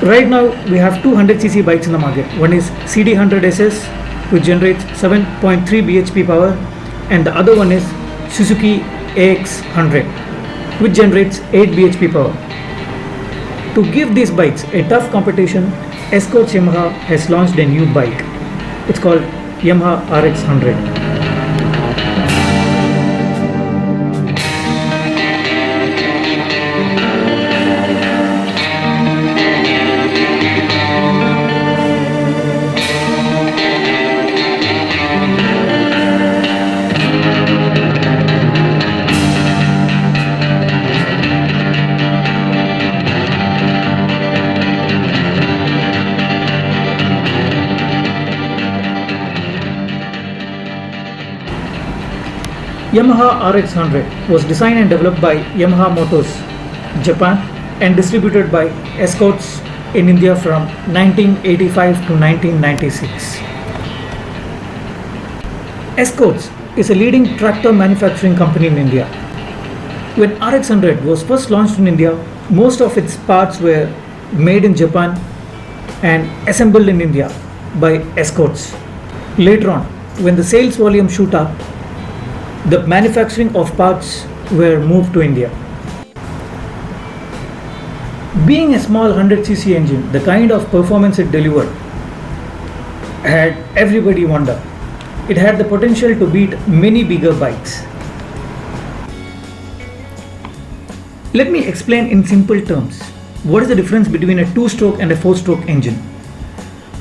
Right now we have 200cc bikes in the market. One is CD100SS, which generates 7.3 bhp power, and the other one is Suzuki AX100, which generates 8 bhp power. To give these bikes a tough competition, Escorts Yamaha has launched a new bike. It's called Yamaha RX100. Yamaha RX100 was designed and developed by Yamaha Motors, Japan, and distributed by Escorts in India from 1985 to 1996. Escorts is a leading tractor manufacturing company in India. When RX100 was first launched in India, most of its parts were made in Japan and assembled in India by Escorts. Later on, when the sales volume shoot up, the manufacturing of parts were moved to India. Being a small 100cc engine, the kind of performance it delivered had everybody wonder. It had the potential to beat many bigger bikes. Let me explain in simple terms what is the difference between a 2-stroke and a 4-stroke engine.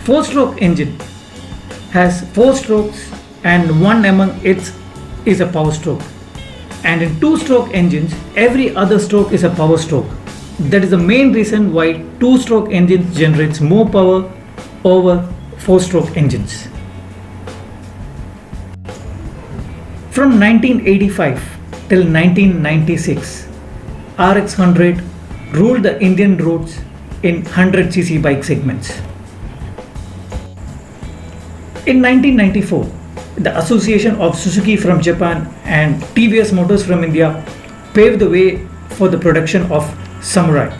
4-stroke engine has 4 strokes and one among its is a power stroke, and in 2-stroke engines every other stroke is a power stroke. That is the main reason why 2-stroke engines generates more power over 4-stroke engines. From 1985 till 1996, RX100 ruled the Indian roads in 100cc bike segments. In 1994, the Association of Suzuki from Japan and TVS Motors from India paved the way for the production of Samurai.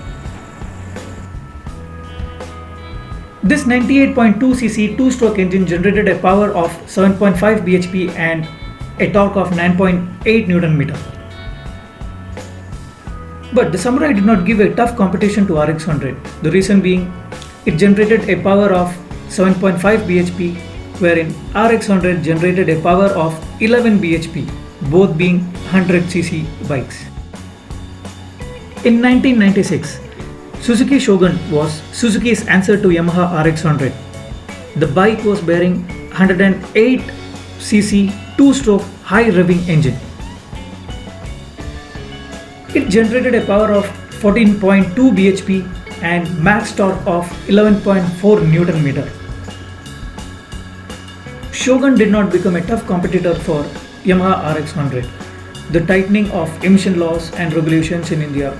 This 98.2cc 2-stroke engine generated a power of 7.5 bhp and a torque of 9.8 Nm. But the Samurai did not give a tough competition to RX100. The reason being, it generated a power of 7.5 bhp, wherein RX100 generated a power of 11 bhp, both being 100cc bikes. In 1996, Suzuki Shogun was Suzuki's answer to Yamaha RX100. The bike was bearing 108cc 2-stroke high revving engine. It generated a power of 14.2 bhp and max torque of 11.4 Nm. Shogun did not become a tough competitor for Yamaha RX100. The tightening of emission laws and regulations in India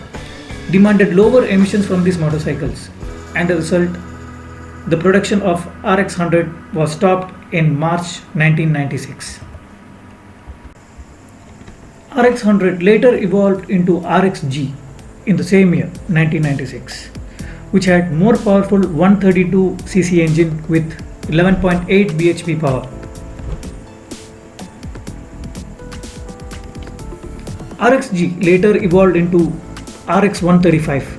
demanded lower emissions from these motorcycles, and as a result, the production of RX100 was stopped in March 1996. RX100 later evolved into RXG in the same year, 1996, which had more powerful 132cc engine with 11.8 bhp power. RXG later evolved into RX135,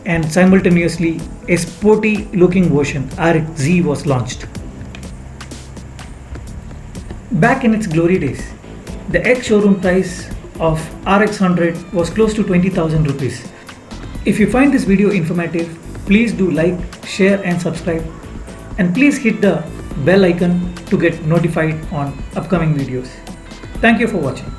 and simultaneously a sporty looking version RXZ was launched. Back in its glory days, the ex-showroom price of RX100 was close to 20,000 rupees. If you find this video informative, please do like, share and subscribe, and please hit the bell icon to get notified on upcoming videos. Thank you for watching.